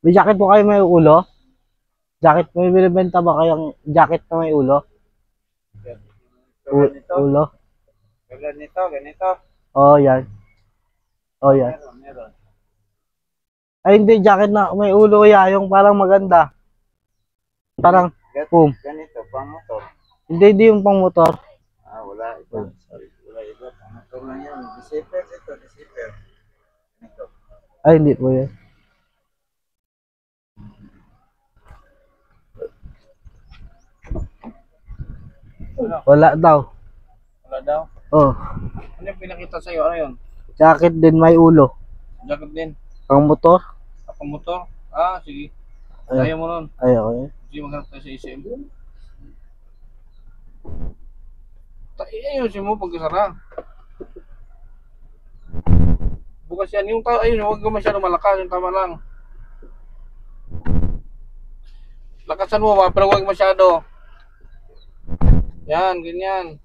May jacket po kayo may ulo? Jacket, may binibenta ba kayong jacket na may ulo? Ganito, Ulo? ganito. Oh, yan. Oh, yan. Meron. Ay, hindi, jacket na may ulo kaya, yung parang maganda. Parang, boom. Ganito, pang motor. Hindi yung pang motor. Wala iba. Wala iba, pang motor lang yan. Deceiver ito, deceiver. Ganito. Ay, hindi po yan. Wala daw. Wala daw. Oh, Ano yung pinakita sa'yo? Ano yun? jacket din may ulo. Jacket din. Pang motor? Pang motor? Sige. Ay, Kaya mo nun. ay, okay. Sige, maghanap tayo sa ICM. Ayusin mo pagkasara. Bukas yan. Yung ayun, huwag ka masyado malakas. Yung tama lang. Lakasan mo, pero huwag masyado. Yan, ganyan.